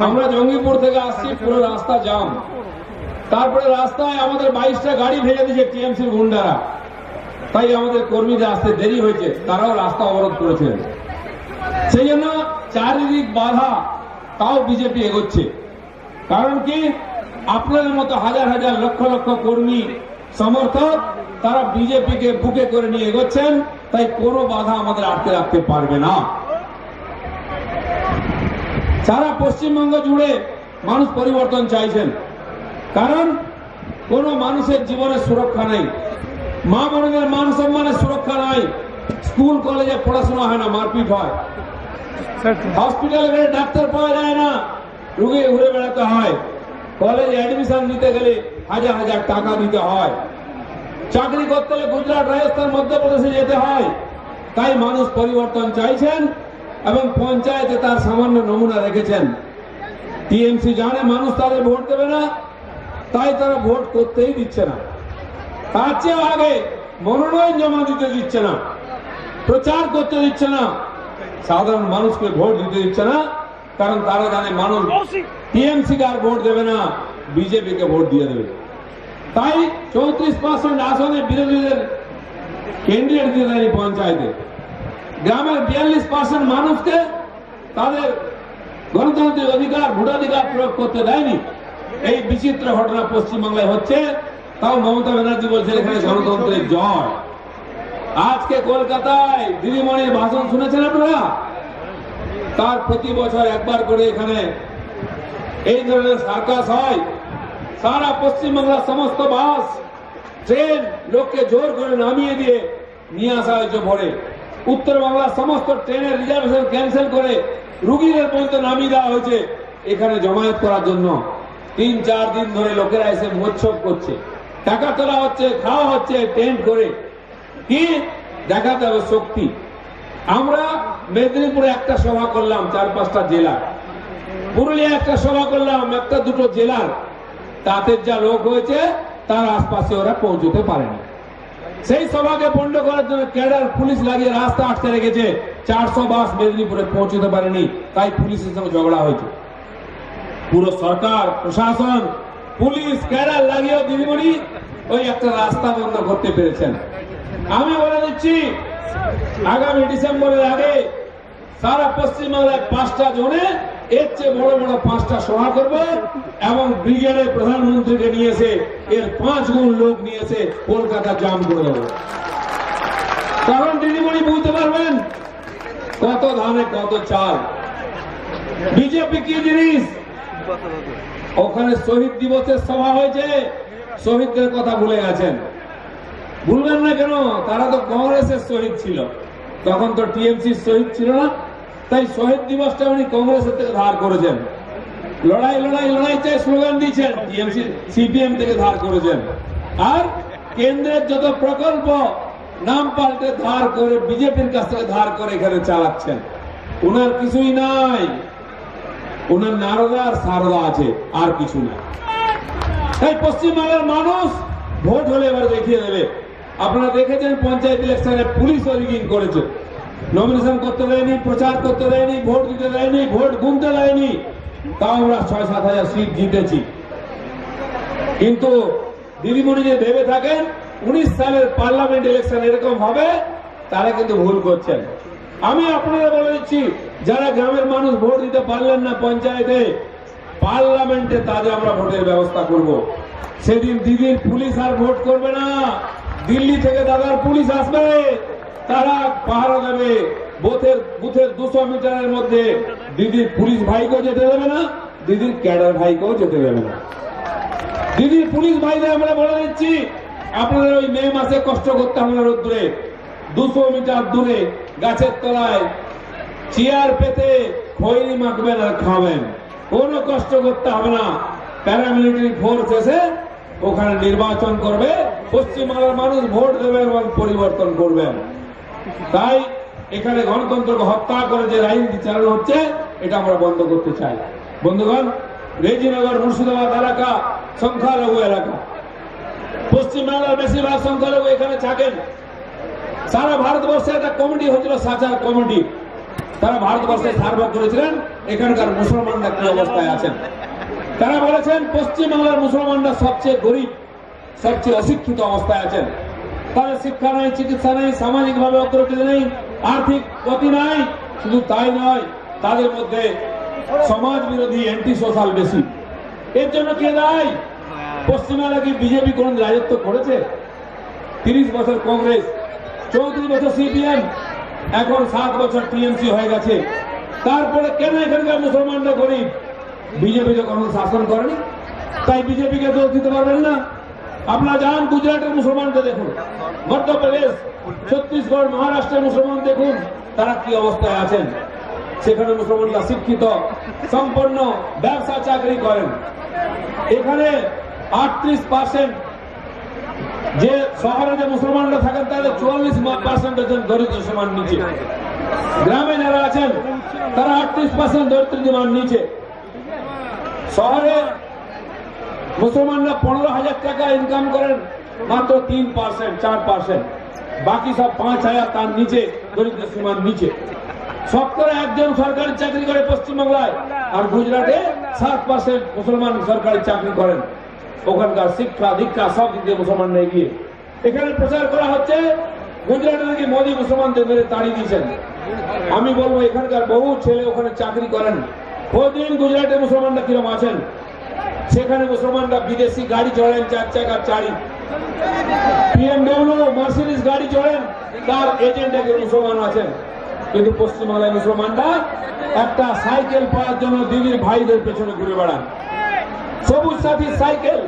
আমরা জঙ্গিপুর থেকে আসছি, পুরো রাস্তা জাম। তারপরে রাস্তায় আমাদের 22টা গাড়ি ভেঙে দিয়েছে টিএমসির গুন্ডারা, তাই আমাদের কর্মীদের আসতে দেরি হয়েছে, তারাও রাস্তা অবরোধ করেছেন। সেই জন্য চারিদিক বাধা, তাও বিজেপি এগোচ্ছে। কারণ কি, আপনাদের মতো হাজার হাজার লক্ষ লক্ষ কর্মী সমর্থক তারা বিজেপিকে বুকে করে নিয়ে এগোচ্ছেন, তাই কোনো বাধা আমাদের আটকে রাখতে পারবে না। সারা পশ্চিমবঙ্গ জুড়ে মানুষ পরিবর্তন চাইছেন, কারণ কোন মানুষের জীবনে সুরক্ষা নেই, মা বোনদের মান সম্মানের সুরক্ষা নাই, স্কুল কলেজে পড়াশোনা হয় না, মারপিট হয়, হসপিটালে গেলে ডাক্তার পাওয়া যায় না, রুগী ঘুরে বেড়াতে হয়, কলেজে অ্যাডমিশন নিতে গেলে হাজার হাজার টাকা দিতে হয়, চাকরি করতে গেলে গুজরাট, রাজস্থান, মধ্যপ্রদেশে যেতে হয়। তাই মানুষ পরিবর্তন চাইছেন এবং পঞ্চায়েতে তার সামান্য নমুনা রেখেছেন। টিএমসি জানে মানুষ তাদের ভোট দেবে না, তাই তারা ভোট করতেই দিচ্ছে না। তার চেয়ে আগে মনোনয়ন জমা দিতে দিচ্ছে না, প্রচার করতে দিচ্ছে না, সাধারণ মানুষকে ভোট দিতে দিচ্ছে না। কারণ তারা জানে মানুষ টিএমসি কে আর ভোট দেবে না, বিজেপি কে ভোট দিয়ে দেবে। তাই 34% আসনে বিরোধীদের ক্যান্ডিডেট দিয়ে দেয়নি পঞ্চায়েতে। গ্রামের 42% মানুষকে তাদের গণতান্ত্রিক অধিকার, ভোটাধিকার প্রয়োগ করতে দেয়নি। এই বিচিত্র ঘটনা পশ্চিমবাংলায় হচ্ছে, তাও মমতা ব্যানার্জি বলছে এখানে গণতন্ত্রের জয়। আজকে কলকাতায় দিদিমণির ভাষণ শুনেছেন আপনারা? তার প্রতি বছর একবার করে এখানে এই ধরনের সার্কাস হয়। সারা পশ্চিমবাংলার সমস্ত বাস, ট্রেন লোককে জোর করে নামিয়ে দিয়ে নিয়ে আসা হয়েছে ভোরে। উত্তরবাংলার সমস্ত ট্রেনের রিজার্ভেশন ক্যান্সেল করে রুগীদের পর্যন্ত নামিয়ে দেওয়া হয়েছে এখানে জমায়েত করার জন্য। 3-4 দিন ধরে লোকেরা এসে মোচ্ছব করছে, টাকা তোলা হচ্ছে, খাওয়া হচ্ছে টেন্ট করে। কি দেখাতে হবে শক্তি। আমরা মেদিনীপুরে একটা সভা করলাম 4-5টা জেলা, পুরুলিয়া একটা সভা করলাম 1-2 জেলার, তাতে যা লোক হয়েছে তার আশপাশে ওরা পৌঁছতে পারেনি। সেই সভাকে পণ্ড করার জন্য ক্যাডার পুলিশ লাগিয়ে রাস্তা আটকে রেখেছে, 400 বাস মেদিনীপুরে পৌঁছতে পারেনি, তাই পুলিশের সঙ্গে ঝগড়া হয়েছে। পুরো সরকার, প্রশাসন, পুলিশ, ক্যাডার লাগিয়ে দিদিমণি ওই একটা রাস্তা বন্ধ করতে পেরেছেন। আমি বলে দিচ্ছি, আগামী ডিসেম্বরের আগে সারা পশ্চিমবাংলায় 5টা জোনে এর চেয়ে বড় বড় 5টা সভা করবে এবং ব্রিগেডের প্রধানমন্ত্রীকে নিয়েছে এর 5 গুণ লোক নিয়েছে কলকাতা জাম করে দেবো। তখন দিদিমণি বুঝতে পারবেন কত ধানে কত চাল। বিজেপি কি জিনিস। ওখানে শহীদ দিবসের সভা হয়েছে, শহীদদের কথা ভুলে গেছেন। ভুলবেন না কেন, তারা তো কংগ্রেসের শহীদ ছিল, তখন তো টিএমসির শহীদ ছিল না। তাই শহীদ দিবসটা উনি কংগ্রেসের থেকে ধার করেছেন। লড়াই লড়াই লড়াই চাই স্লোগান দিয়েছেন, টিএমসি সিপিএম থেকে ধার করেছেন। আর কেন্দ্রের যত প্রকল্প নাম পাল্টে ধার করে বিজেপির কাছ থেকে ধার করে এখানে চালাচ্ছেন। উনার কিছুই নাই, উনার নারদা আর সারদা আছে, আর কিছু না। তাই পশ্চিমবাংলার মানুষ ভোট হলে এবার দেখিয়ে দেবে। আপনারা দেখেছেন পঞ্চায়েত ইলেকশনে পুলিশ রিগিং করেছে, নমিনেশন করতে দেয়নি, প্রচার করতে দেয়নি, ভোট দিতে দেয়নি, ভোট গুনতে দেয়নি, তাও আমরা 6-7 হাজার সিট জিতেছি। কিন্তু দিদিমণি যে ভেবে থাকেন 19 সালের পার্লামেন্ট ইলেকশন এরকম হবে, তারা কিন্তু ভুল করছেন। আমি আপনারা বলে দিচ্ছি, যারা গ্রামের মানুষ ভোট দিতে পারলেন না পঞ্চায়েতে, পার্লামেন্টে তাদের আমরা ভোটের ব্যবস্থা করব। সেদিন দিদির পুলিশ আর ভোট করবে না, দিল্লি থেকে দাদার পুলিশ আসবে, তারা পাহারা দেবে। বুথের 200 মিটারের মধ্যে দিদির পুলিশ ভাইকেও যেতে দেবে না, দিদির ক্যাডার ভাইকেও যেতে দেবে না। দিদির পুলিশ ভাইদের আমরা বলে দিচ্ছি, আপনাদের ওই মে মাসে কষ্ট করতে হবে না রোদ্দুরে, 200 মিটার দূরে গাছের তলায় চেয়ার পেতে খৈনি মাখবেন আর খাবেন, কোনো কষ্ট করতে হবে না। প্যারামিলিটারি ফোর্স এসে ওখানে নির্বাচন করবে, পশ্চিমবাংলার মানুষ ভোট দেবে এবং পরিবর্তন করবেন। তাই এখানে গণতন্ত্রকে হত্যা করে যে রাজনীতি চালানো হচ্ছে, এটা আমরা বন্ধ করতে চাই। বন্ধুগণ, রেজিনগর মুর্শিদাবাদ এলাকা সংখ্যালঘু এলাকা, পশ্চিমবাংলার বেশিরভাগ সংখ্যালঘু এখানে থাকেন। সারা ভারতবর্ষে একটা কমিটি হয়েছিল, সাচার কমিটি, তারা ভারতবর্ষে সার্ভে করেছিলেন এখানকার মুসলমানরা কি অবস্থায় আছেন। তারা বলেছেন পশ্চিমবাংলার মুসলমানরা সবচেয়ে গরিব, সবচেয়ে অশিক্ষিত অবস্থায় আছেন। তাদের শিক্ষা নেই, চিকিৎসা নেই, সামাজিক ভাবে অগ্রগতি নেই, আর্থিক গতি নাই। শুধু তাই নয়, তাদের মধ্যে সমাজ বিরোধী অ্যান্টি সোশ্যাল বেশি। এর জন্য কে দায়ী? পশ্চিমবাংলা কি বিজেপি কোন রাজত্ব করেছে? 30 বছর কংগ্রেস, 34 বছর সিপিএম, এখন 7 বছর টিএমসি হয়ে গেছে। তারপরে কেন এখানকার মুসলমানরা গরিব? বিজেপি যখন শাসন করেনি, তাই বিজেপিকে দোষ দিতে পারবেন না। আপনারা যান গুজরাটের মুসলমানকে দেখুন, মধ্যপ্রদেশ, ছত্তিশগড়, মহারাষ্ট্রের মুসলমান দেখুন তারা কি অবস্থায় আছেন। সেখানে মুসলমানরা শিক্ষিত, সম্পন্ন, ব্যবসা চাকরি করেন। এখানে 38% যে শহরে যে মুসলমানরা থাকেন তাদের 44% হচ্ছেন দরিদ্র সীমার নিচে। গ্রামে যারা আছেন তারা 38% দরিদ্র সীমার নিচে। শহরে মুসলমানরা 15,000 টাকা ইনকাম করেন, মাত্র 3%, 4%, বাকি সব 5,000 তার নিচে, দরিদ্র সীমার নিচে। 1 জন সরকারি চাকরি করে পশ্চিমবাংলায়, আর গুজরাটে 7% মুসলমান সরকারি চাকরি করেন। ওখানকার শিক্ষা দীক্ষা সব দিক দিয়ে মুসলমানরা এগিয়ে। এখানে প্রচার করা হচ্ছে গুজরাটে নাকি মোদী মুসলমানদের মেরে তাড়িয়ে দিয়েছেন। আমি বলবো এখানকার বহু ছেলে ওখানে চাকরি করেন, প্রতিদিন গুজরাটে মুসলমানরা কিরকম আছেন। সেখানে মুসলমানরা বিদেশি গাড়ি চড়েন, 4 চাকার চারি, BMW, মার্সিডিজ গাড়ি চড়েন, তার এজেন্ট একজন মুসলমান আছেন। কিন্তু পশ্চিমবাংলায় মুসলমানরা একটা সাইকেল পাওয়ার জন্য দিদির ভাইদের পেছনে ঘুরে বেড়ান। সবুজ সাথী সাইকেল